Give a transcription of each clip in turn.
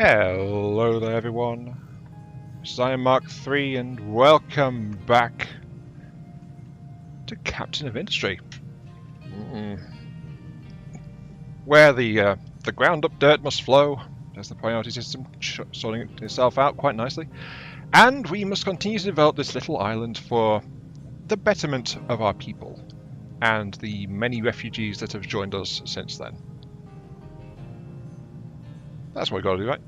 Hello there everyone, this is Iron Mark III and welcome back to Captain of Industry, where the ground up dirt must flow. There's the priority system sorting itself out quite nicely, and we must continue to develop this little island for the betterment of our people and the many refugees that have joined us since then. That's what we've got to do, right?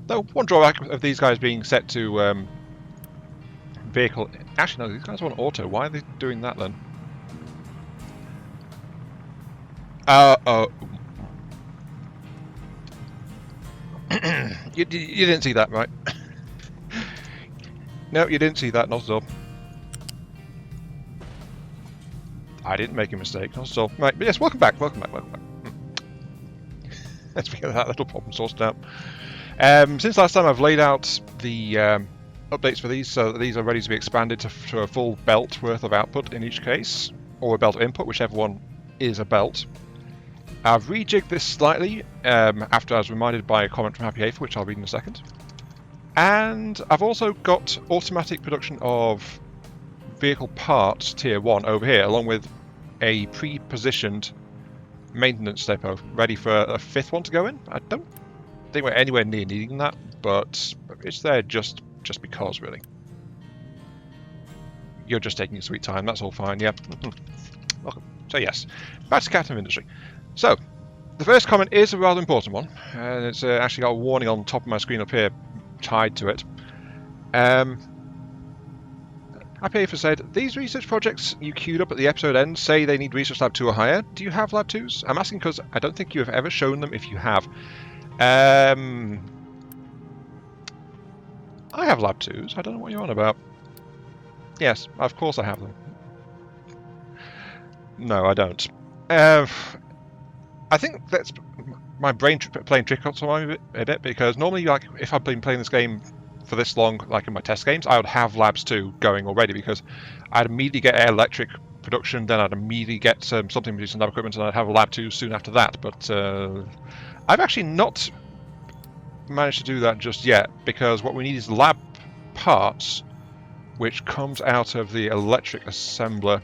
Though one drawback of these guys being set to vehicle... Actually, no, these guys want auto. Why are they doing that then? You didn't see that, right? No, you didn't see that, not at all. I didn't make a mistake, not at all. Right, but yes, welcome back. Let's get that little problem sorted out. Since last time I've laid out the updates for these so that these are ready to be expanded to a full belt worth of output in each case, or a belt of input, whichever one is a belt. I've rejigged this slightly after I was reminded by a comment from Happy Hafer, which I'll read in a second. And I've also got automatic production of vehicle parts tier 1 over here, along with a pre-positioned maintenance depot ready for a 5th one to go in. I don't think we're anywhere near needing that, but it's there just because, really. You're just taking your sweet time, that's all fine, yeah. Welcome. So yes, back to Captain of Industry. So, the first comment is a rather important one, and it's actually got a warning on top of my screen up here tied to it. Happy for said, these research projects you queued up at the episode end say they need Research Lab 2 or higher. Do you have Lab 2s? I'm asking because I don't think you have ever shown them if you have. I have Lab 2s. I don't know what you're on about. Yes, of course I have them. No, I don't. I think that's my brain playing trick on me a bit, because normally, like, if I've been playing this game for this long, like in my test games, I would have Labs 2 going already, because I'd immediately get electric production, then I'd immediately get something producing lab equipment, and I'd have a Lab 2 soon after that. But I've actually not managed to do that just yet, because what we need is lab parts, which comes out of the electric assembler.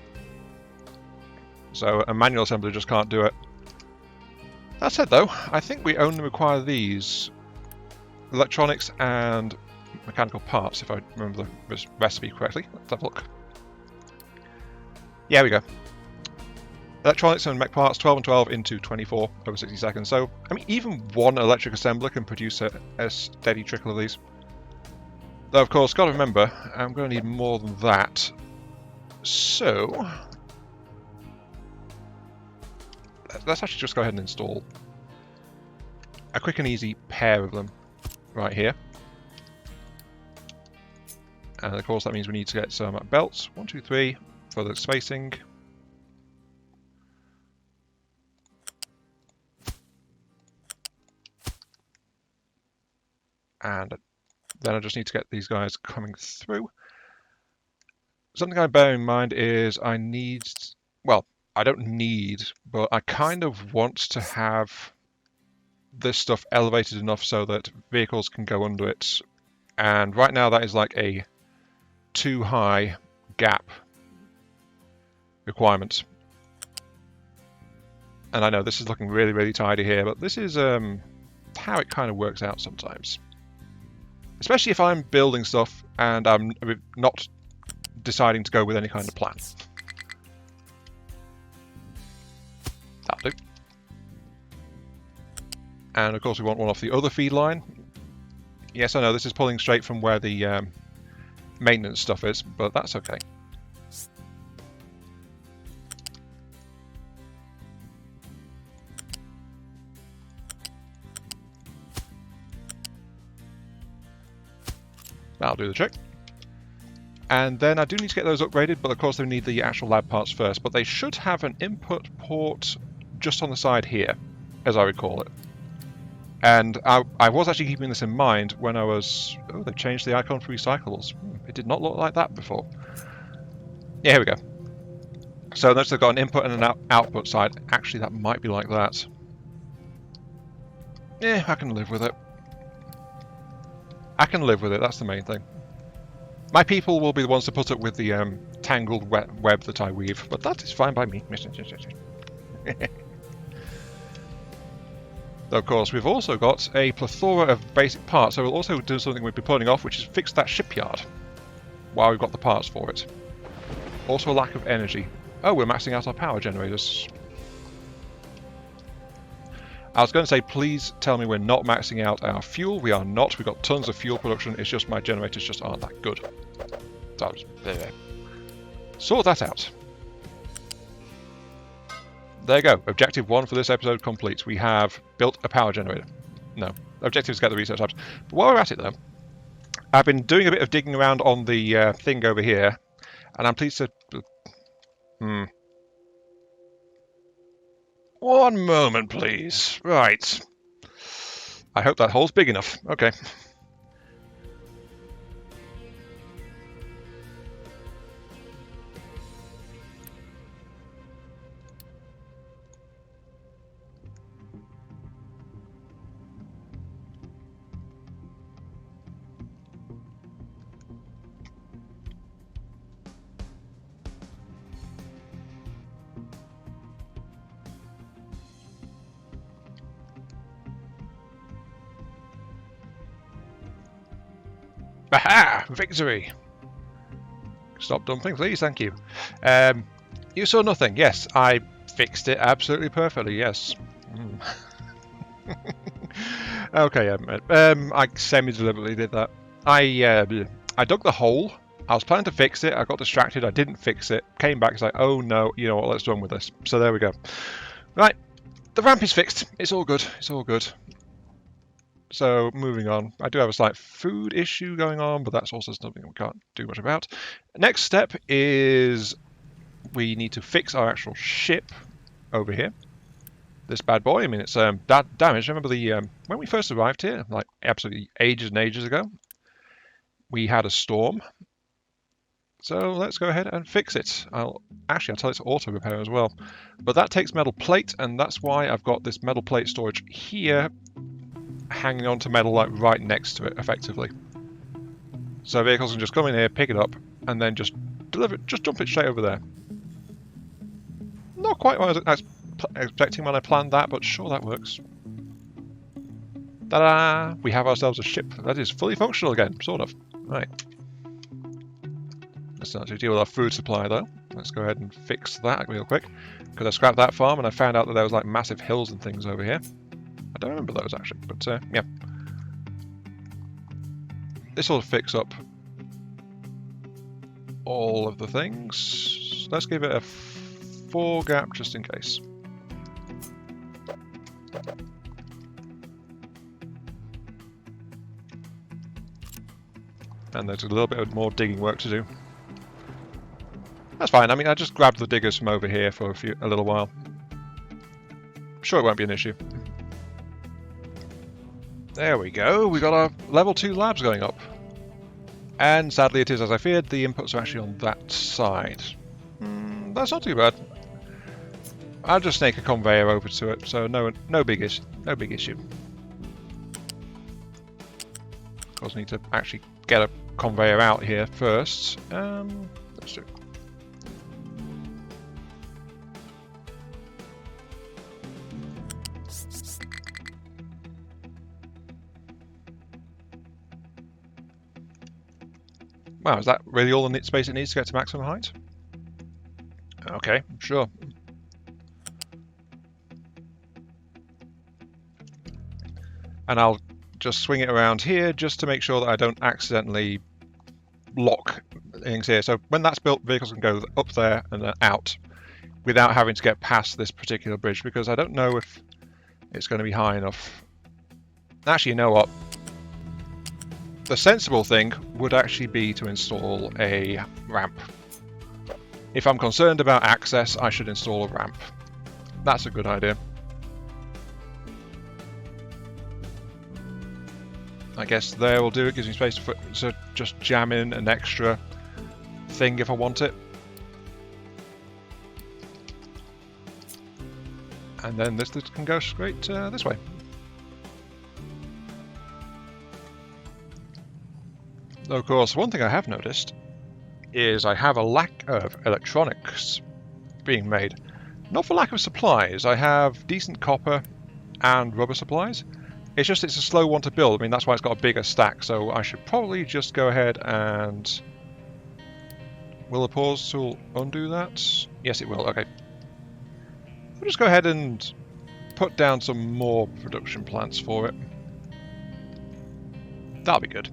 So a manual assembler just can't do it. That said, though, I think we only require these electronics and mechanical parts, if I remember the recipe correctly. Let's have a look. Yeah, we go. Electronics and mech parts, 12 and 12 into 24 over 60 seconds. So, I mean, even one electric assembler can produce a steady trickle of these. Though, of course, got to remember, I'm going to need more than that. So, let's actually just go ahead and install a quick and easy pair of them right here. And of course that means we need to get some belts, 1, 2, 3 for the spacing. And then I just need to get these guys coming through. Something I bear in mind is I need, well, I don't need, but I kind of want to have this stuff elevated enough so that vehicles can go under it. And right now that is like a too high gap requirement. And I know this is looking really, really tidy here, but this is how it kind of works out sometimes. Especially if I'm building stuff and I'm not deciding to go with any kind of plan. That'll do. And of course we want one off the other feed line. Yes, I know this is pulling straight from where the maintenance stuff is, but that's okay. That'll do the trick. And then I do need to get those upgraded, but of course they need the actual lab parts first. But they should have an input port just on the side here, as I recall it. And I was actually keeping this in mind when I was... Oh, they've changed the icon for recyclables. It did not look like that before. Yeah, here we go. So notice they've got an input and an output side. Actually, that might be like that. Yeah, I can live with it. I can live with it, that's the main thing. My people will be the ones to put up with the tangled web that I weave, but that is fine by me. Of course, we've also got a plethora of basic parts, so we'll also do something we've been putting off, which is fix that shipyard while we've got the parts for it. Also a lack of energy. Oh, we're maxing out our power generators. I was going to say, please tell me we're not maxing out our fuel. We are not. We've got tons of fuel production. It's just my generators just aren't that good. So, sort that out. There you go. Objective 1 for this episode complete. We have built a power generator. No. Objective is to get the research labs. But while we're at it, though, I've been doing a bit of digging around on the thing over here, and I'm pleased to... One moment, please. Right. I hope that hole's big enough. Okay. Aha! Victory! Stop dumping, please. Thank you. You saw nothing. Yes, I fixed it absolutely perfectly. Yes. Okay. I semi-deliberately did that. I dug the hole. I was planning to fix it. I got distracted. I didn't fix it. Came back. It's like, oh no. You know what? Let's run with this. So there we go. Right. The ramp is fixed. It's all good. It's all good. So, moving on. I do have a slight food issue going on, but that's also something we can't do much about. Next step is we need to fix our actual ship over here. This bad boy, I mean, it's damaged. Remember when we first arrived here, like absolutely ages and ages ago, we had a storm. So let's go ahead and fix it. I'll tell it to auto repair as well. But that takes metal plate, and that's why I've got this metal plate storage here, hanging on to metal like right next to it, effectively. So vehicles can just come in here, pick it up, and then just deliver it, just dump it straight over there. Not quite what I was expecting when I planned that, but sure, that works. Ta-da! We have ourselves a ship that is fully functional again, sort of. Right. Let's not deal with our food supply though. Let's go ahead and fix that real quick, because I scrapped that farm and I found out that there was like massive hills and things over here. I don't remember those actually, but yeah. This will fix up all of the things. Let's give it a 4 gap just in case. And there's a little bit of more digging work to do. That's fine. I mean, I just grabbed the diggers from over here for a little while. I'm sure it won't be an issue. There we go, we got our level 2 labs going up. And sadly it is as I feared, the inputs are actually on that side. That's not too bad. I'll just snake a conveyor over to it, so no big issue. Of course I need to actually get a conveyor out here first. Let's do it. Wow, is that really all the space it needs to get to maximum height? Okay, sure. And I'll just swing it around here just to make sure that I don't accidentally lock things here. So when that's built, vehicles can go up there and then out without having to get past this particular bridge, because I don't know if it's going to be high enough. Actually, you know what? The sensible thing would actually be to install a ramp. If I'm concerned about access, I should install a ramp. That's a good idea. I guess there will do. It gives me space to just jam in an extra thing if I want it. And then this can go straight this way. Though, of course, one thing I have noticed is I have a lack of electronics being made. Not for lack of supplies. I have decent copper and rubber supplies. It's just it's a slow one to build. I mean, that's why it's got a bigger stack. So I should probably just go ahead and... Will the pause tool undo that? Yes, it will. Okay. I'll just go ahead and put down some more production plants for it. That'll be good.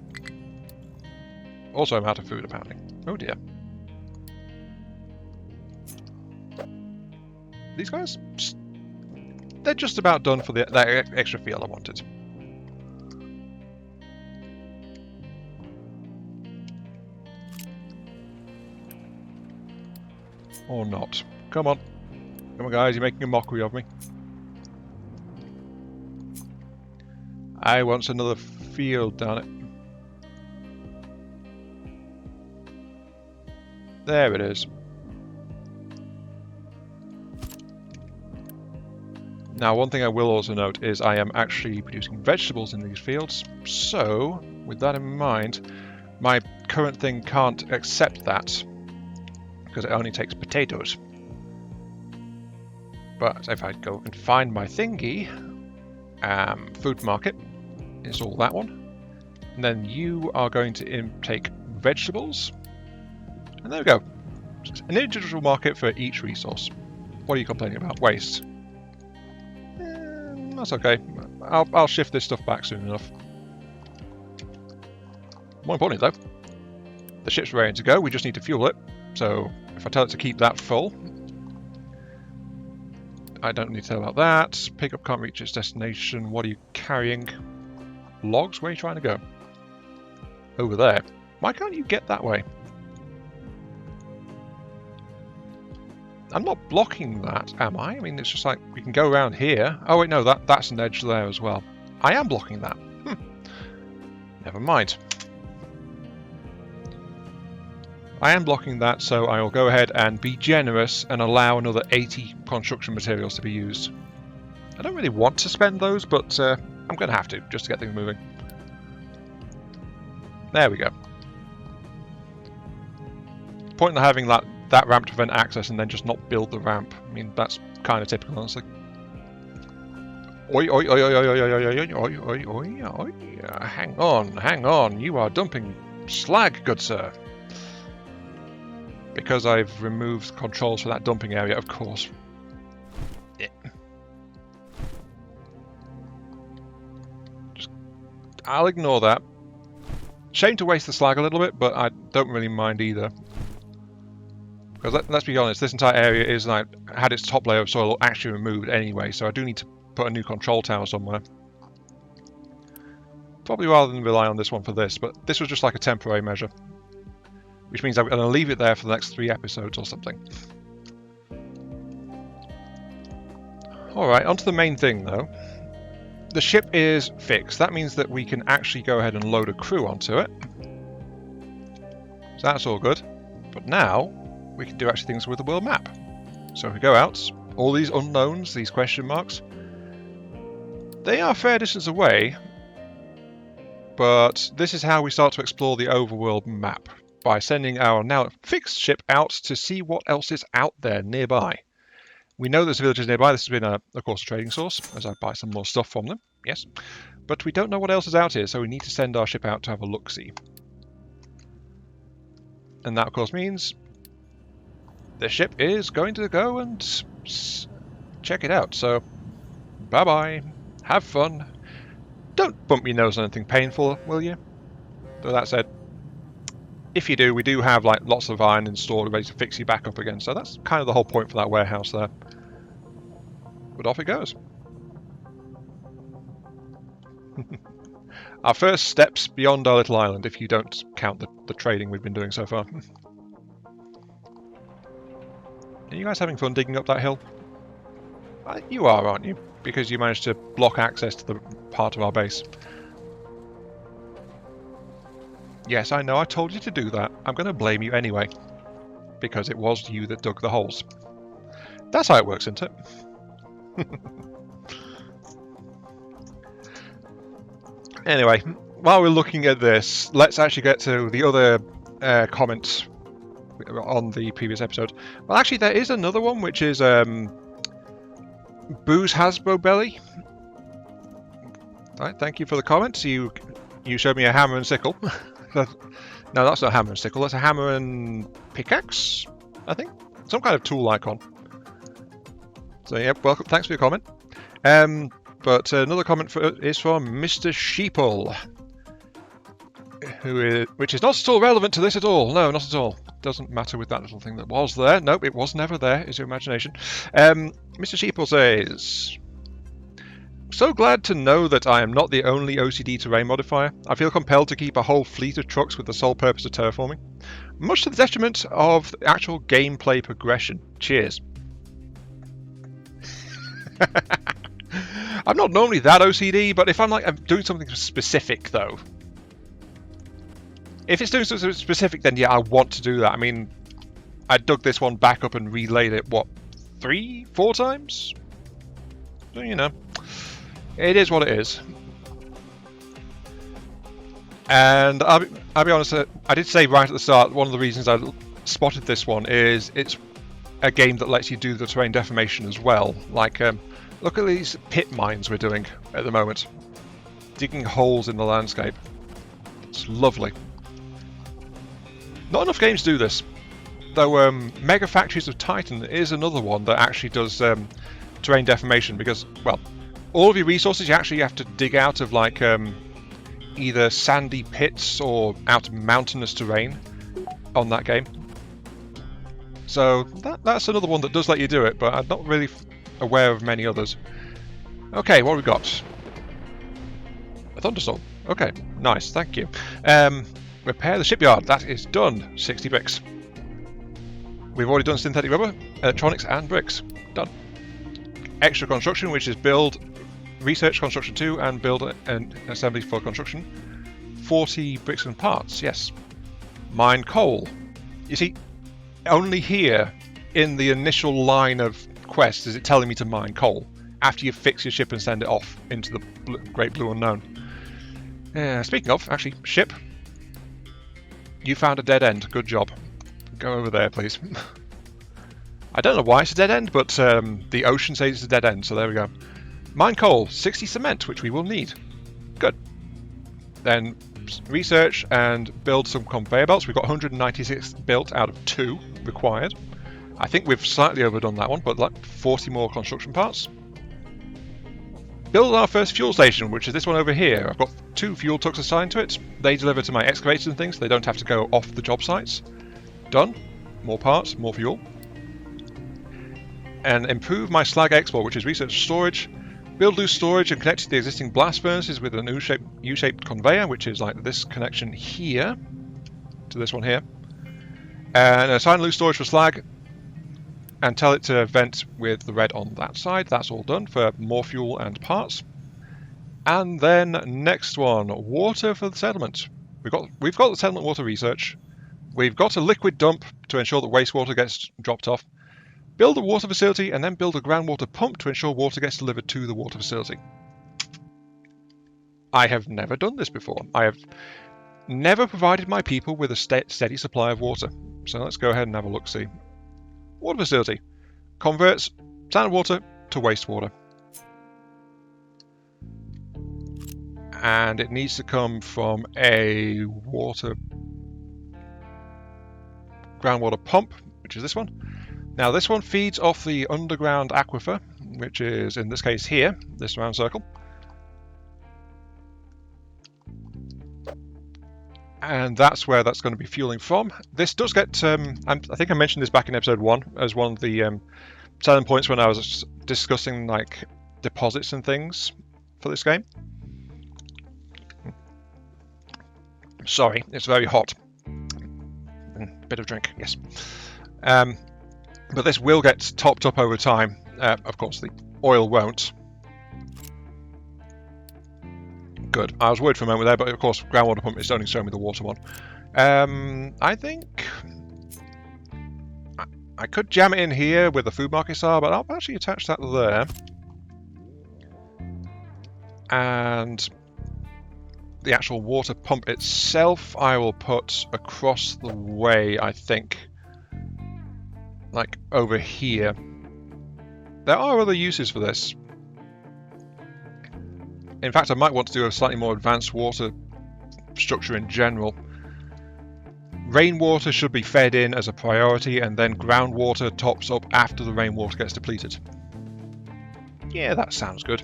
Also, I'm out of food, apparently. Oh dear. These guys, they're just about done for that extra field I wanted. Or not. Come on. Come on, guys, you're making a mockery of me. I want another field down it. There it is. Now, one thing I will also note is I am actually producing vegetables in these fields. So, with that in mind, my current thing can't accept that because it only takes potatoes. But if I go and find my thingy, food market, install that one, and then you are going to intake vegetables, and there we go. Just an individual market for each resource. What are you complaining about? Waste. That's okay. I'll shift this stuff back soon enough. More importantly, though, the ship's ready to go. We just need to fuel it. So if I tell it to keep that full, I don't need to tell about that. Pickup can't reach its destination. What are you carrying? Logs? Where are you trying to go? Over there. Why can't you get that way? I'm not blocking that, am I? I mean, it's just like, we can go around here. Oh wait, no, that's an edge there as well. I am blocking that. Never mind. I am blocking that, so I will go ahead and be generous and allow another 80 construction materials to be used. I don't really want to spend those, but I'm going to have to, just to get things moving. There we go. Point in having that ramp to prevent access and then just not build the ramp. I mean, that's kind of typical, honestly. Oi, oi, oi, oi, oi, oi, oi, oi, oi, oi, oi. Hang on. You are dumping slag, good sir. Because I've removed controls for that dumping area, of course. Yeah. I'll ignore that. Shame to waste the slag a little bit, but I don't really mind either. Because let's be honest, this entire area is like had its top layer of soil actually removed anyway, so I do need to put a new control tower somewhere. Probably rather than rely on this one for this, but this was just like a temporary measure. Which means I'm going to leave it there for the next 3 episodes or something. Alright, onto the main thing though. The ship is fixed. That means that we can actually go ahead and load a crew onto it. So that's all good. But now, we can do actually things with the world map. So if we go out, all these unknowns, these question marks, they are a fair distance away. But this is how we start to explore the overworld map. By sending our now fixed ship out to see what else is out there nearby. We know there's villages nearby. This has been, of course, a trading source, as I buy some more stuff from them, yes. But we don't know what else is out here, so we need to send our ship out to have a look-see. And that, of course, means the ship is going to go and check it out. So, bye-bye. Have fun. Don't bump your nose on anything painful, will you? Though that said, if you do, we do have like lots of iron installed ready to fix you back up again. So that's kind of the whole point for that warehouse there. But off it goes. Our first steps beyond our little island, if you don't count the trading we've been doing so far. Are you guys having fun digging up that hill? You are, aren't you? Because you managed to block access to the part of our base. Yes, I know, I told you to do that. I'm going to blame you anyway. Because it was you that dug the holes. That's how it works, isn't it? Anyway, while we're looking at this, let's actually get to the other comment on the previous episode. Well, actually, there is another one, which is Booze Hasbro Belly. All right, thank you for the comment. You showed me a hammer and sickle. No, that's not a hammer and sickle. That's a hammer and pickaxe, I think. Some kind of tool icon. So, yep, welcome. Thanks for your comment. But another comment is from Mr. Sheeple, which is not at all relevant to this at all. No, not at all. Doesn't matter with that little thing that was there. Nope, it was never there. Is your imagination. Mr. Sheeple says, so glad to know that I am not the only OCD terrain modifier. I feel compelled to keep a whole fleet of trucks with the sole purpose of terraforming, much to the detriment of the actual gameplay progression. Cheers. I'm not normally that OCD, but if I'm doing something specific though, if it's doing something specific, then yeah, I want to do that. I mean, I dug this one back up and relayed it, what, 3-4 times? So, you know, it is what it is. And I'll be honest, I did say right at the start, one of the reasons I spotted this one is it's a game that lets you do the terrain deformation as well. Like, look at these pit mines we're doing at the moment. Digging holes in the landscape. It's lovely. Not enough games do this, though. Mega Factories of Titan is another one that actually does terrain deformation, because, well, all of your resources you actually have to dig out of like either sandy pits or out of mountainous terrain on that game. So that's another one that does let you do it, but I'm not really aware of many others. Okay, what have we got? A thunderstorm. Okay, nice, thank you. Repair the shipyard. That is done. 60 bricks. We've already done synthetic rubber, electronics, and bricks. Done. Extra construction, which is build, research construction 2, and build an assembly for construction. 40 bricks and parts. Yes. Mine coal. You see, only here in the initial line of quests is it telling me to mine coal. After you fix your ship and send it off into the great blue unknown. Speaking of, actually, ship. You found a dead end. Good job. Go over there, please. I don't know why it's a dead end, but the ocean says it's a dead end, so there we go. Mine coal, 60 cement, which we will need. Good. Then research and build some conveyor belts. We've got 196 built out of 2 required. I think we've slightly overdone that one, but like 40 more construction parts. Build our first fuel station, which is this one over here. I've got 2 fuel trucks assigned to it. They deliver to my excavators and things, so they don't have to go off the job sites. Done. More parts, more fuel. And improve my slag export, which is research storage. Build loose storage and connect to the existing blast furnaces with an U-shaped conveyor, which is like this connection here to this one here. And assign loose storage for slag. And tell it to vent with the red on that side. That's all done for more fuel and parts. And then next one, water for the settlement. We've got the settlement water research. We've got a liquid dump to ensure that wastewater gets dropped off. Build a water facility and then build a groundwater pump to ensure water gets delivered to the water facility. I have never done this before. I have never provided my people with a steady supply of water. So let's go ahead and have a look-see. Water facility converts standard water to wastewater, and it needs to come from a groundwater pump, which is this one. Now this one feeds off the underground aquifer, which is in this case here, this round circle. And that's where that's going to be fueling from. This does get, I think I mentioned this back in episode 1 as one of the selling points when I was discussing like deposits and things for this game. Sorry, it's very hot. Bit of drink, yes. But this will get topped up over time. Of course, the oil won't. Good. I was worried for a moment there, but of course, groundwater pump is only showing me the water one. I think I could jam it in here where the food markets are, but I'll actually attach that there. And the actual water pump itself, I will put across the way, I think. Like over here. There are other uses for this. In fact, I might want to do a slightly more advanced water structure in general. Rainwater should be fed in as a priority, and then groundwater tops up after the rainwater gets depleted. Yeah, that sounds good.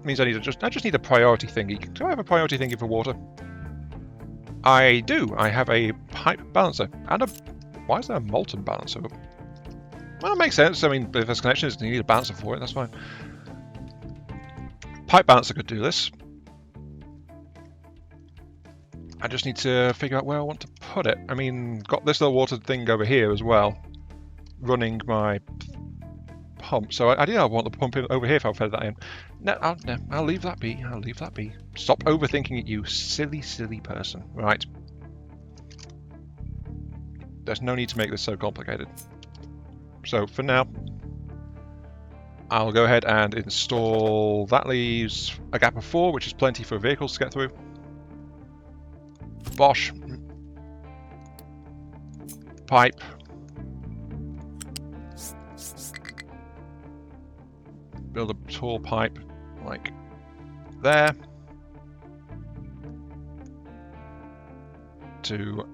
Means I just need a priority thingy. Do I have a priority thingy for water? I do. I have a pipe balancer and a. Why is there a molten balancer? Well, it makes sense. I mean, if there's connections, you need a balancer for it. That's fine. Pipe balancer could do this. I just need to figure out where I want to put it. I mean, got this little water thing over here as well, running my pump. So I want the pump in over here if I fed that in. No, I'll leave that be. I'll leave that be. Stop overthinking it, you silly, silly person. Right. There's no need to make this so complicated. So for now, I'll go ahead and install. That leaves a gap of 4, which is plenty for vehicles to get through. Bosh. Pipe. Build a tall pipe like there. To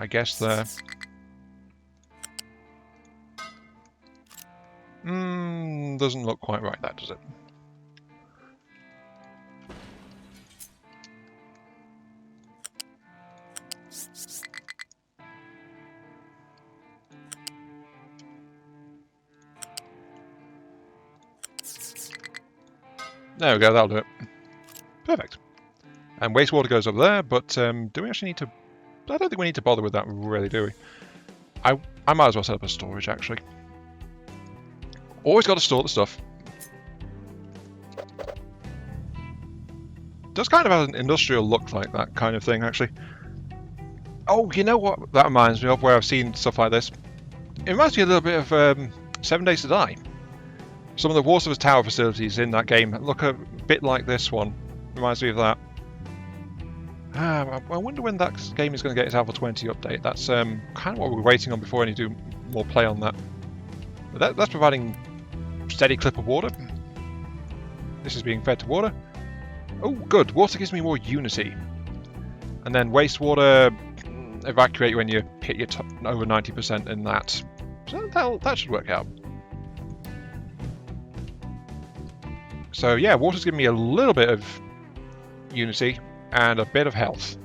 I guess there. Doesn't look quite right, that does it? There we go, that'll do it. Perfect. And wastewater goes over there, but do we actually need to... I don't think we need to bother with that, really, do we? I might as well set up a storage, actually. Always got to store the stuff. Does kind of have an industrial look like that kind of thing, actually. Oh, you know what that reminds me of, where I've seen stuff like this? It reminds me a little bit of 7 Days to Die. Some of the Warsworth Tower facilities in that game look a bit like this one. Reminds me of that. I wonder when that game is going to get its Alpha 20 update. That's kind of what we're waiting on before I do more play on that. But that's providing steady clip of water. This is being fed to water. Oh, good. Water gives me more unity. And then wastewater evacuate when you hit your over 90% in that. So that should work out. So yeah, water's giving me a little bit of unity and a bit of health.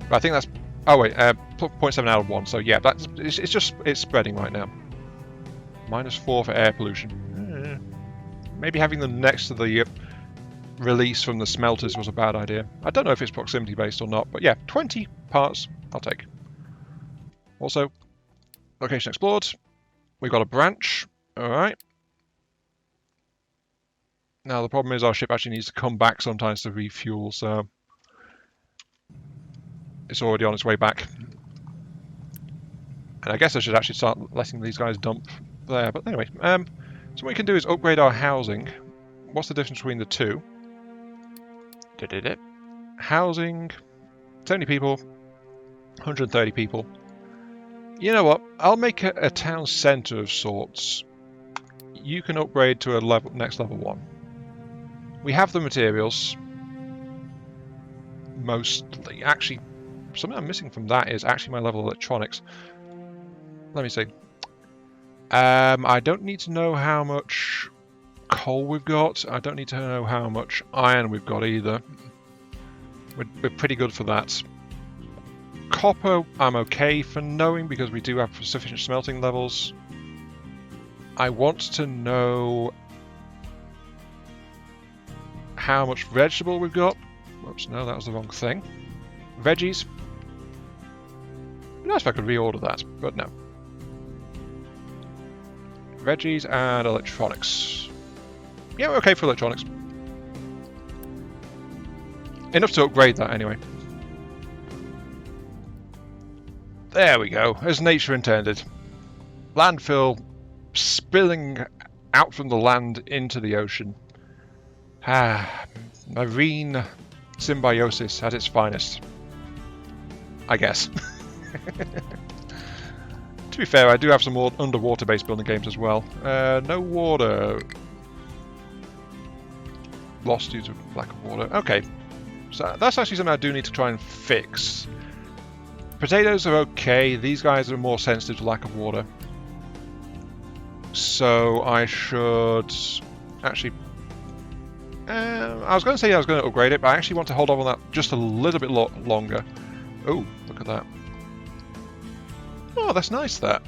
But I think that's... Oh wait, 0.7 out of 1. So yeah, it's spreading right now. -4 for air pollution. Maybe having them next to the release from the smelters was a bad idea. I don't know if it's proximity based or not, but yeah, 20 parts I'll take. Also, location explored. We've got a branch. Alright. Now the problem is our ship actually needs to come back sometimes to refuel, so it's already on its way back. And I guess I should actually start letting these guys dump there, but anyway. So what we can do is upgrade our housing. What's the difference between the two? Housing, 70 people, 130 people. You know what? I'll make a town centre of sorts. You can upgrade to a next level 1. We have the materials. Mostly. Actually, something I'm missing from that is actually my level of electronics. Let me see. I don't need to know how much coal we've got. I don't need to know how much iron we've got either. We're pretty good for that. Copper, I'm okay for knowing because we do have sufficient smelting levels. I want to know how much vegetable we've got. Whoops, no, that was the wrong thing. Veggies. It'd be nice if I could reorder that, but no. Veggies and electronics. Yeah, we're okay for electronics. Enough to upgrade that anyway. There we go, as nature intended. Landfill spilling out from the land into the ocean. Ah, marine symbiosis at its finest, I guess. To be fair, I do have some more underwater-based building games as well. No water. Lost due to lack of water. Okay, so that's actually something I do need to try and fix. Potatoes are okay. These guys are more sensitive to lack of water. So I should actually... I was going to say I was going to upgrade it, but I actually want to hold off on that just a little bit longer. Oh, look at that. Oh, that's nice, that.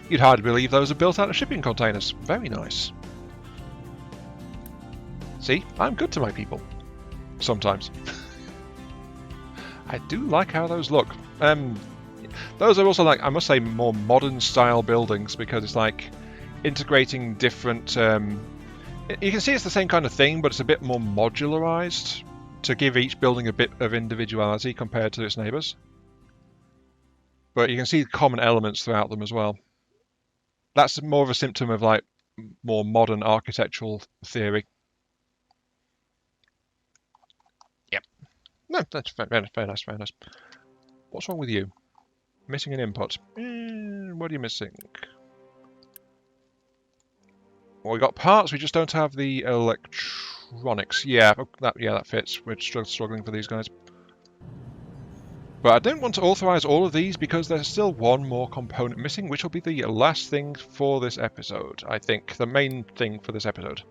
You'd hardly believe those are built out of shipping containers. Very nice. See, I'm good to my people. Sometimes. I do like how those look. Those are also, like, I must say, more modern style buildings, because it's like integrating different... you can see it's the same kind of thing, but it's a bit more modularized to give each building a bit of individuality compared to its neighbors. But you can see common elements throughout them as well. That's more of a symptom of, like, more modern architectural theory. Yep. No, that's very nice, very nice. What's wrong with you? Missing an input. What are you missing? Well, we got parts, we just don't have the electronics. Yeah, that fits. We're struggling for these guys. But I don't want to authorize all of these because there's still one more component missing, which will be the last thing for this episode, I think. The main thing for this episode.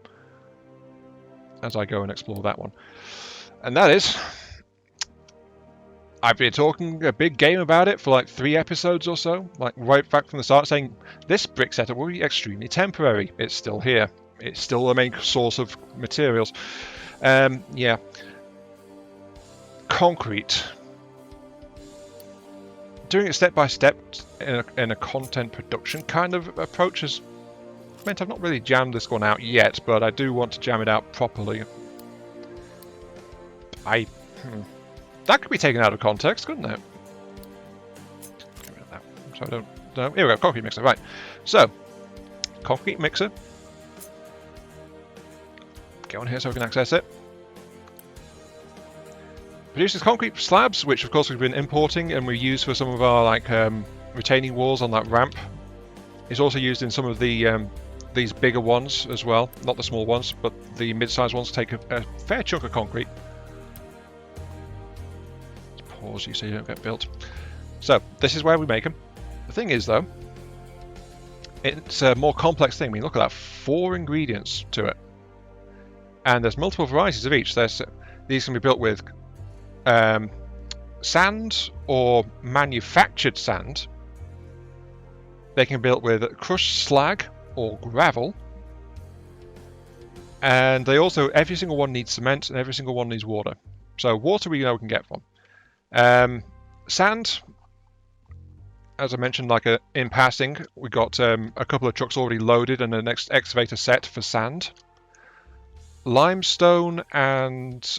As I go and explore that one. And that is... I've been talking a big game about it for like 3 episodes or so, like right back from the start, saying this brick setup will be extremely temporary. It's still here. It's still the main source of materials. Yeah. Concrete. Doing it step by step in a content production kind of approach has meant I've not really jammed this one out yet, but I do want to jam it out properly. That could be taken out of context, couldn't it? Get rid of that. So I don't. Here we go, concrete mixer. Right. So, concrete mixer. Get on here so we can access it. Produces concrete slabs, which of course we've been importing and we use for some of our like retaining walls on that ramp. It's also used in some of the these bigger ones as well, not the small ones, but the mid-sized ones take a fair chunk of concrete. Pause you so you don't get built. So this is where we make them. The thing is though, it's a more complex thing. I mean, look at that, 4 ingredients to it, and there's multiple varieties of each. These can be built with sand or manufactured sand. They can be built with crushed slag or gravel, and they also, every single one needs cement and every single one needs water. So water we know we can get from. Sand, as I mentioned, like in passing, we got a couple of trucks already loaded and the next excavator set for sand. Limestone and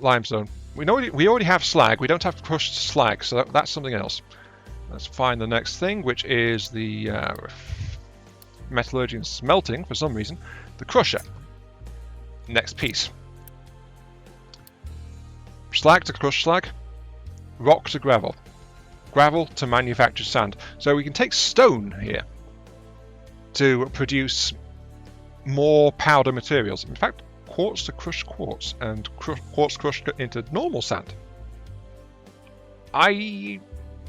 limestone. We already have slag. We don't have crushed slag, so that's something else. Let's find the next thing, which is the metallurgy and smelting for some reason. The crusher. Next piece. Slag to crushed slag, rock to gravel, gravel to manufactured sand. So we can take stone here to produce more powder materials. In fact, quartz to crushed quartz, and quartz crushed into normal sand. I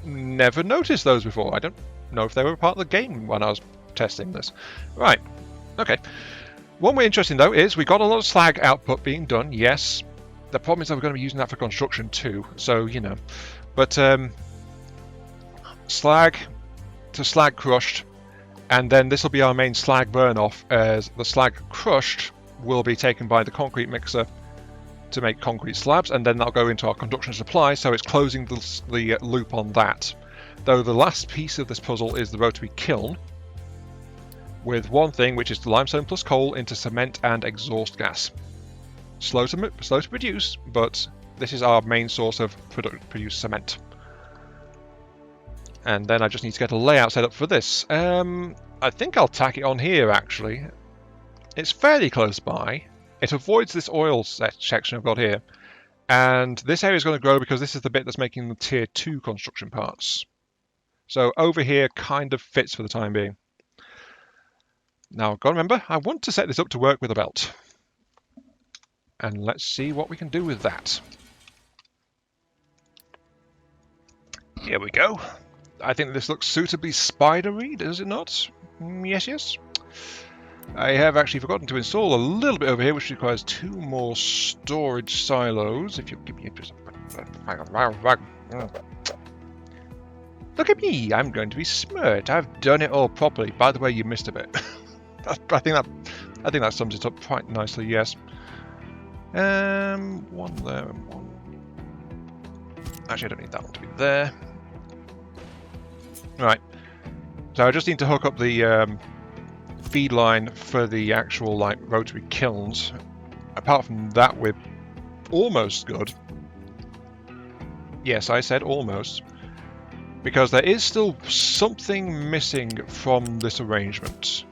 never noticed those before. I don't know if they were part of the game when I was testing this. Right, okay. One way interesting though is we got a lot of slag output being done, yes. The problem is that we're going to be using that for construction too, so you know. But slag to slag crushed, and then this will be our main slag burn off, as the slag crushed will be taken by the concrete mixer to make concrete slabs, and then that'll go into our construction supply, so it's closing the loop on that. Though the last piece of this puzzle is the rotary kiln, with one thing, which is the limestone plus coal into cement and exhaust gas. Slow to produce, but this is our main source of produced cement. And then I just need to get a layout set up for this. I think I'll tack it on here, actually. It's fairly close by. It avoids this oil section I've got here. And this area is going to grow because this is the bit that's making the tier 2 construction parts. So over here kind of fits for the time being. Now, I've got to remember, I want to set this up to work with a belt. And let's see what we can do with that. Here we go. I think this looks suitably spidery, does it not? Yes, yes. I have actually forgotten to install a little bit over here, which requires 2 more storage silos. If you give me just... Look at me, I'm going to be smart. I've done it all properly. By the way, you missed a bit. I think that sums it up quite nicely, yes. One there and one. Actually, I don't need that one to be there. Right. So I just need to hook up the feed line for the actual rotary kilns. Apart from that, we're almost good. Yes, I said almost. Because there is still something missing from this arrangement.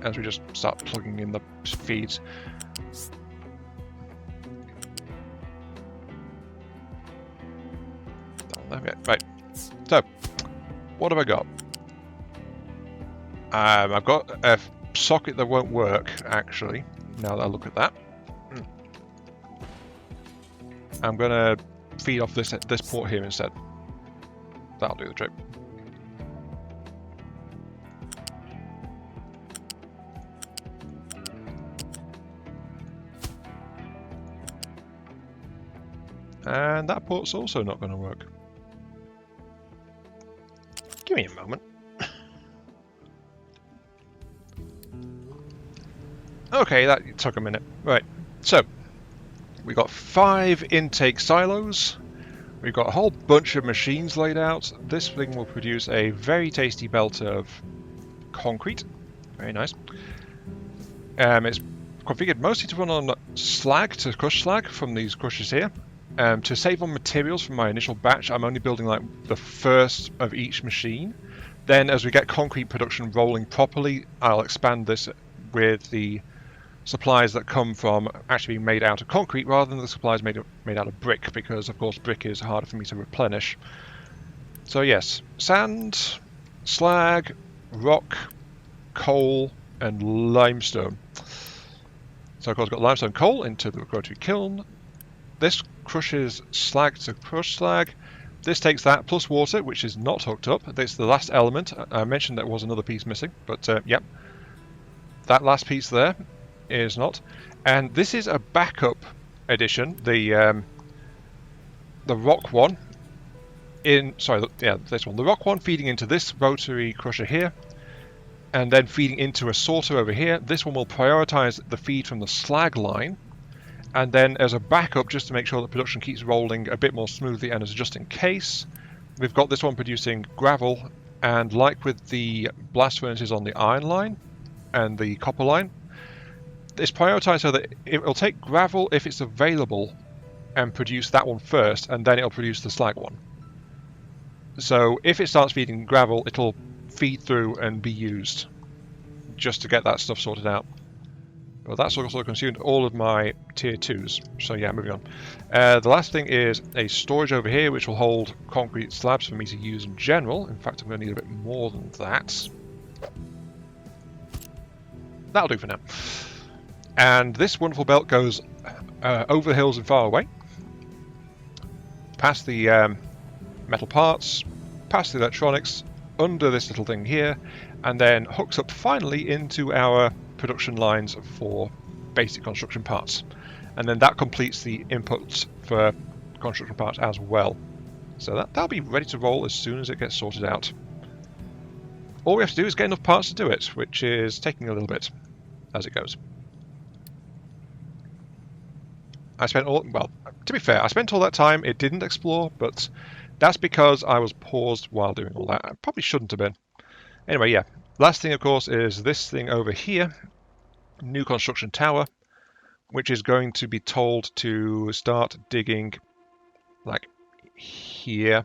As we just start plugging in the feeds. Right. So, what have I got? I've got a socket that won't work, actually, now that I look at that. I'm going to feed off this port here instead. That'll do the trick. And that port's also not going to work. Give me a moment. Okay, that took a minute. Right, so we've got 5 intake silos. We've got a whole bunch of machines laid out. This thing will produce a very tasty belt of concrete. Very nice. It's configured mostly to run on slag, to crush slag from these crushers here. To save on materials from my initial batch, I'm only building the first of each machine. Then as we get concrete production rolling properly, I'll expand this with the supplies that come from actually being made out of concrete rather than the supplies made out of brick, because of course brick is harder for me to replenish. So yes, sand, slag, rock, coal and limestone. So of course I've got limestone coal into the rotary kiln. This crushes slag to crush slag. This takes that plus water, which is not hooked up. That's the last element. I mentioned there was another piece missing, but yep. That last piece there is not. And this is a backup edition, the rock one. This one. The rock one feeding into this rotary crusher here, and then feeding into a sorter over here. This one will prioritize the feed from the slag line. And then as a backup, just to make sure that production keeps rolling a bit more smoothly and as just in case, we've got this one producing gravel, and like with the blast furnaces on the iron line and the copper line, it's prioritized so that it will take gravel if it's available and produce that one first, and then it'll produce the slag one. So if it starts feeding gravel, it'll feed through and be used just to get that stuff sorted out. Well, that's also consumed all of my tier 2s. So yeah, moving on. The last thing is a storage over here, which will hold concrete slabs for me to use in general. In fact, I'm going to need a bit more than that. That'll do for now. And this wonderful belt goes over the hills and far away, past the metal parts, past the electronics, under this little thing here, and then hooks up finally into our production lines for basic construction parts. And then that completes the inputs for construction parts as well. So that'll be ready to roll as soon as it gets sorted out. All we have to do is get enough parts to do it, which is taking a little bit as it goes. To be fair, I spent all that time, it didn't explore, but that's because I was paused while doing all that. I probably shouldn't have been. Anyway, yeah. Last thing, of course, is this thing over here. New construction tower, which is going to be told to start digging like here.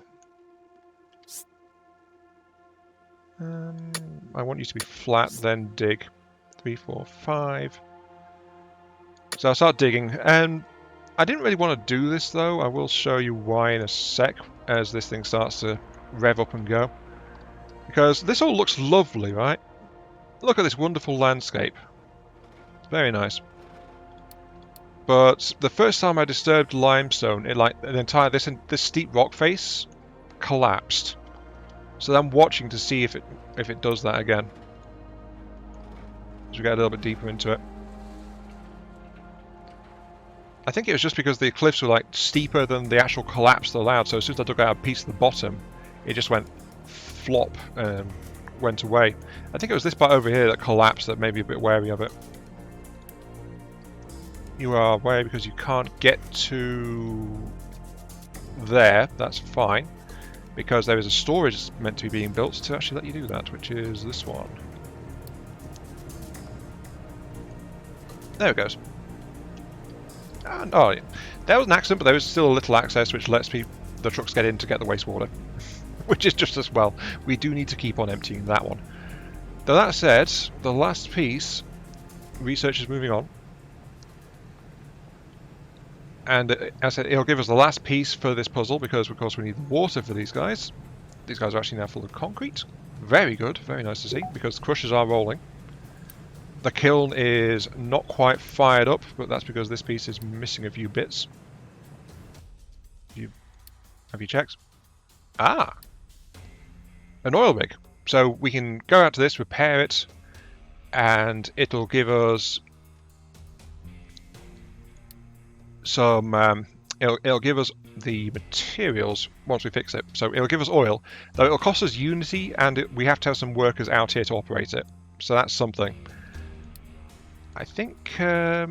I want you to be flat, then dig. 3, 4, 5. So I'll start digging. And I didn't really want to do this though. I will show you why in a sec as this thing starts to rev up and go. Because this all looks lovely, right? Look at this wonderful landscape. Very nice. But the first time I disturbed limestone, it like an entire this steep rock face collapsed. So I'm watching to see if it does that again. As we get a little bit deeper into it. I think it was just because the cliffs were like steeper than the actual collapse allowed. So as soon as I took out a piece of the bottom, it just went flop and went away. I think it was this part over here that collapsed that made me a bit wary of it. You are wary because you can't get to there. That's fine. Because there is a storage meant to be being built to actually let you do that, which is this one. There it goes. And, oh, yeah. There was an accident, but there is still a little access which lets the trucks get in to get the wastewater. Which is just as well. We do need to keep on emptying that one. Though that said, the last piece, research is moving on. And as I said, it'll give us the last piece for this puzzle because, of course, we need water for these guys. These guys are actually now full of concrete. Very good, very nice to see, because the crushers are rolling. The kiln is not quite fired up, but that's because this piece is missing a few bits. Have you checked? Ah! An oil rig. So we can go out to this, repair it, and it'll give us some... it'll give us the materials once we fix it. So it'll give us oil, though it'll cost us Unity, and we have to have some workers out here to operate it. So that's something. I think... are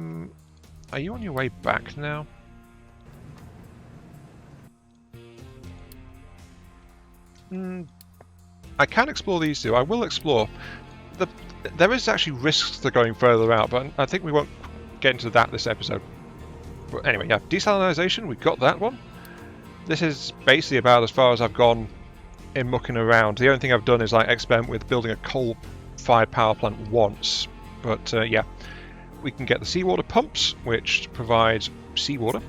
you on your way back now? I can explore these two. I will explore. There is actually risks to going further out, but I think we won't get into that this episode. But anyway, yeah, desalinization, we've got that one. This is basically about as far as I've gone in mucking around. The only thing I've done is like experiment with building a coal-fired power plant once. But yeah, we can get the seawater pumps, which provide seawater.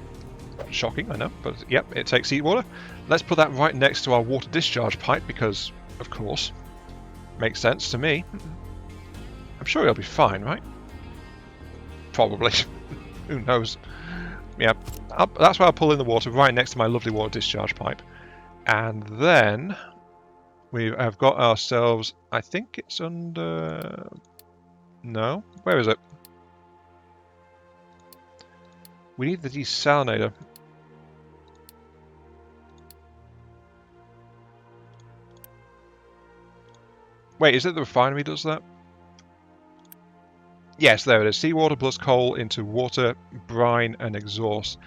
Shocking, I know, but yep, it takes seawater. Let's put that right next to our water discharge pipe because, of course, makes sense to me. I'm sure it'll be fine, right? Probably. Who knows? Yeah, that's why I'll pull in the water right next to my lovely water discharge pipe. And then we have got ourselves, I think it's under... No? Where is it? We need the desalinator. Wait, is it the refinery does that? Yes, there it is. Seawater plus coal into water, brine, and exhaust.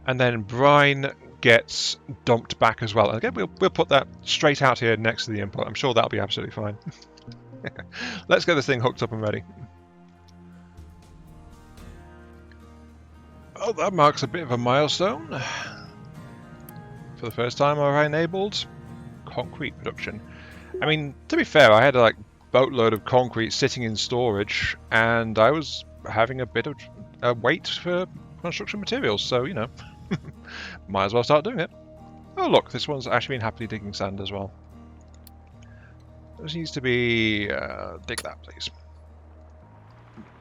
And then brine gets dumped back as well. And again, we'll put that straight out here next to the input. I'm sure that'll be absolutely fine. Let's get this thing hooked up and ready. Oh, that marks a bit of a milestone. For the first time I enabled concrete production. I mean, to be fair, I had like boatload of concrete sitting in storage, and I was having a bit of a wait for construction materials, so, you know, might as well start doing it. Oh look, this one's actually been happily digging sand as well. This needs to be... dig that, please.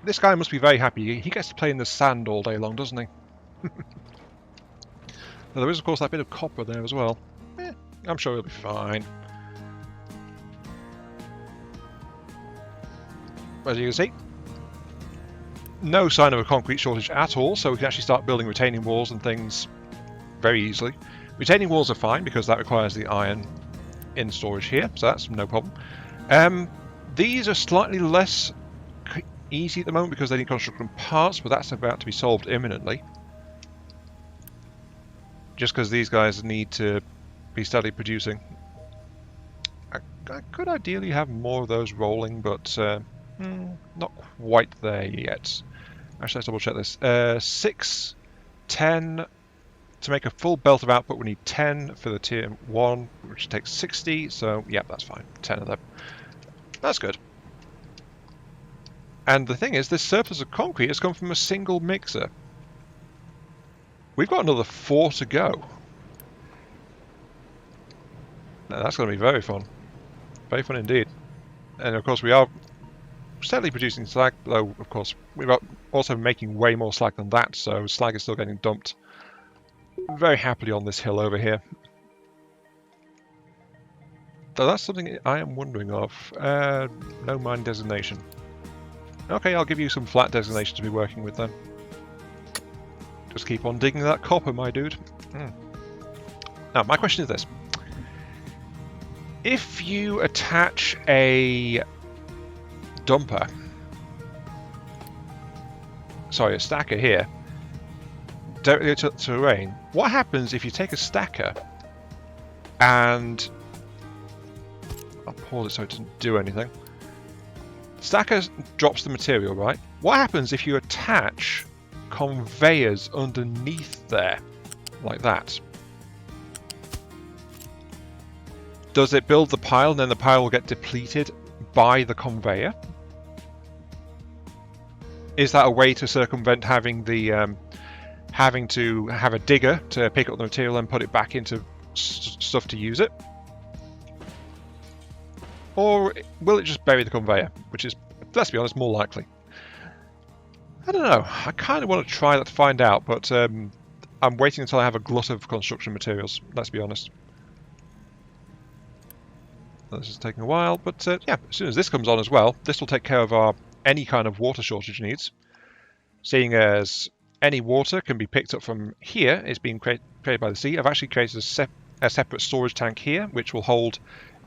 This guy must be very happy. He gets to play in the sand all day long, doesn't he? Now, there is, of course, that bit of copper there as well. I'm sure he'll be fine. As you can see, no sign of a concrete shortage at all, so we can actually start building retaining walls and things very easily. Retaining walls are fine because that requires the iron in storage here, so that's no problem. These are slightly less easy at the moment because they need construction parts, but that's about to be solved imminently. Just because these guys need to be steadily producing. I could ideally have more of those rolling, but not quite there yet. Actually, let's double check this. 6, 10. To make a full belt of output, we need 10 for the tier 1, which takes 60. So, yeah, that's fine. 10 of them. That's good. And the thing is, this surplus of concrete has come from a single mixer. We've got another 4 to go. Now, that's going to be very fun. Very fun indeed. And of course we are steadily producing slag, though of course we're also making way more slag than that, so slag is still getting dumped very happily on this hill over here. So that's something I am wondering of. No mine designation. Okay, I'll give you some flat designation to be working with then. Just keep on digging that copper, my dude. Now, my question is this. If you attach a dumper, sorry, a stacker here, directly to terrain, what happens if you take a stacker and... I'll pause it so it doesn't do anything. Stacker drops the material, right? What happens if you attach conveyors underneath there, like that? Does it build the pile and then the pile will get depleted by the conveyor? Is that a way to circumvent having the having to have a digger to pick up the material and put it back into stuff to use it? Or will it just bury the conveyor, which is, let's be honest, more likely? I don't know. I kind of want to try that to find out, but I'm waiting until I have a glut of construction materials, let's be honest. This is taking a while, but yeah, as soon as this comes on as well, this will take care of our any kind of water shortage needs. Seeing as any water can be picked up from here, it's being created by the sea. I've actually created a separate storage tank here, which will hold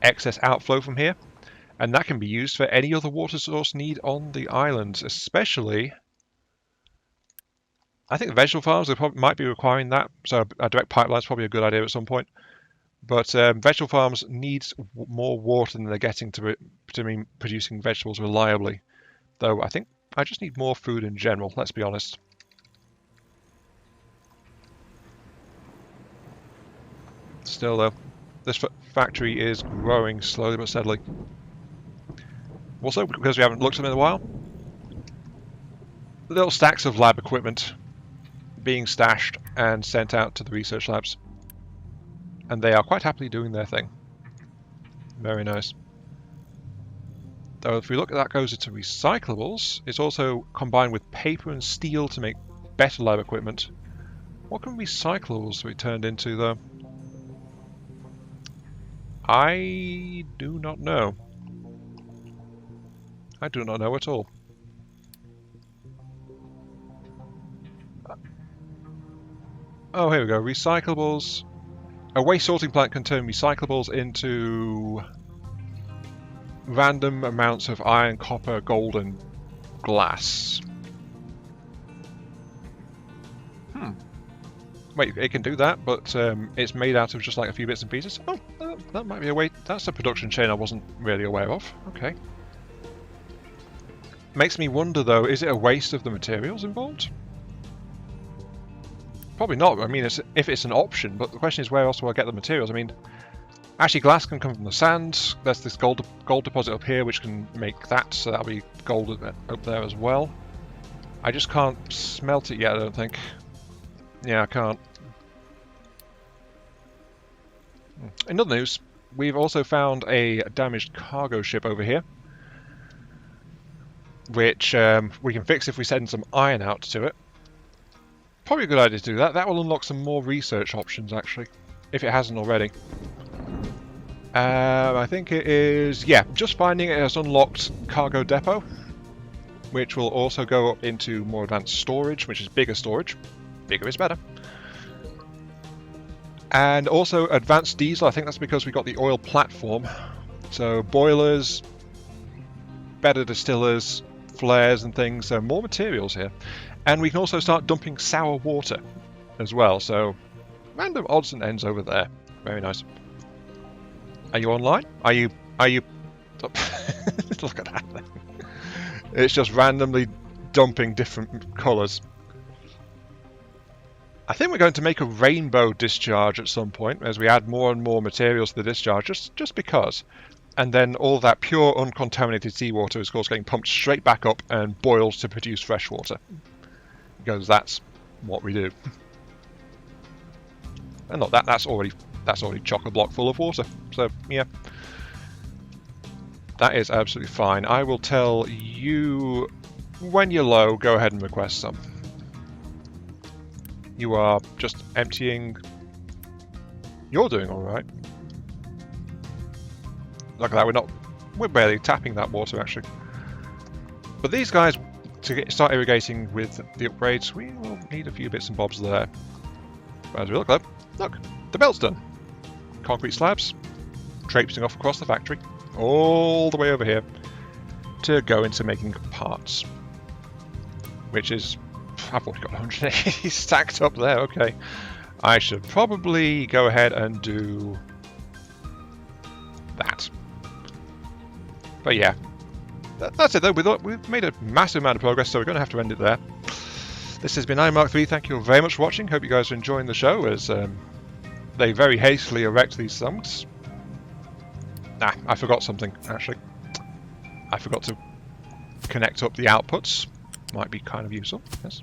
excess outflow from here, and that can be used for any other water source need on the island, especially... I think the vegetable farms might be requiring that, so a direct pipeline is probably a good idea at some point. But vegetable farms need more water than they're getting to be producing vegetables reliably. Though I think I just need more food in general, let's be honest. Still though, this factory is growing slowly but steadily. Also, because we haven't looked at them in a while, little stacks of lab equipment being stashed and sent out to the research labs. And they are quite happily doing their thing. Very nice. Though if we look at that goes into recyclables, it's also combined with paper and steel to make better lab equipment. What can recyclables be turned into though? I do not know. I do not know at all. Oh, here we go. Recyclables. A waste sorting plant can turn recyclables into random amounts of iron, copper, gold, and glass. Wait, it can do that, but it's made out of just like a few bits and pieces? Oh, that might be a way... That's a production chain I wasn't really aware of. Okay. Makes me wonder, though, is it a waste of the materials involved? Probably not. I mean, if it's an option, but the question is where else will I get the materials? I mean, actually glass can come from the sand. There's this gold deposit up here which can make that, so that'll be gold up there as well. I just can't smelt it yet, I don't think. Yeah, I can't. In other news, we've also found a damaged cargo ship over here, which we can fix if we send some iron out to it. Probably a good idea to do that. That will unlock some more research options, actually, if it hasn't already. I think it is... Yeah, just finding it has unlocked cargo depot, which will also go up into more advanced storage, which is bigger storage. Bigger is better. And also advanced diesel. I think that's because we got the oil platform. So boilers, better distillers, flares and things. So more materials here. And we can also start dumping sour water as well. So random odds and ends over there. Very nice. Are you online? Are you... Look at that thing. It's just randomly dumping different colours. I think we're going to make a rainbow discharge at some point as we add more and more materials to the discharge, just because. and then all that pure uncontaminated seawater is of course getting pumped straight back up and boiled to produce fresh water, because that's what we do. And look, that's already chock-a-block full of water. So yeah, that is absolutely fine. I will tell you when you're low. Go ahead and request some. You are just emptying. You're doing all right. Look at that. We're barely tapping that water actually. But these guys, to start irrigating with the upgrades, we will need a few bits and bobs there. But as we look up, look, the belt's done. Concrete slabs, traipsing off across the factory, all the way over here, to go into making parts. Which is, I've already got 180 stacked up there, okay. I should probably go ahead and do that. But yeah, that's it though. We've made a massive amount of progress, so we're going to have to end it there. This has been iMark3. Thank you very much for watching. Hope you guys are enjoying the show as they very hastily erect these things. I forgot something, actually. I forgot to connect up the outputs. Might be kind of useful, yes.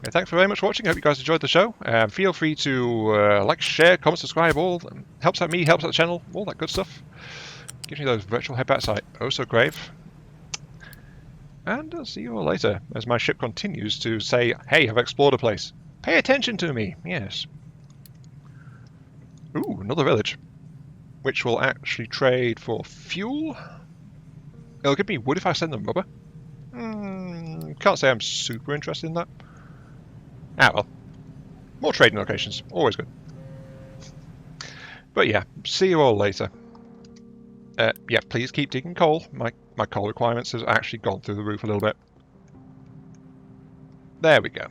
Okay, thanks very much for watching. Hope you guys enjoyed the show. Feel free to like, share, comment, subscribe. All helps out me, helps out the channel, all that good stuff. Gives me those virtual headbats I oh so crave. And I'll see you all later as my ship continues to say, hey, I've explored a place. Pay attention to me, yes. Ooh, another village. Which will actually trade for fuel. It'll give me wood if I send them rubber. Can't say I'm super interested in that. Ah well. More trading locations, always good. But yeah, see you all later. Yeah, please keep digging coal. My coal requirements has actually gone through the roof a little bit. There we go.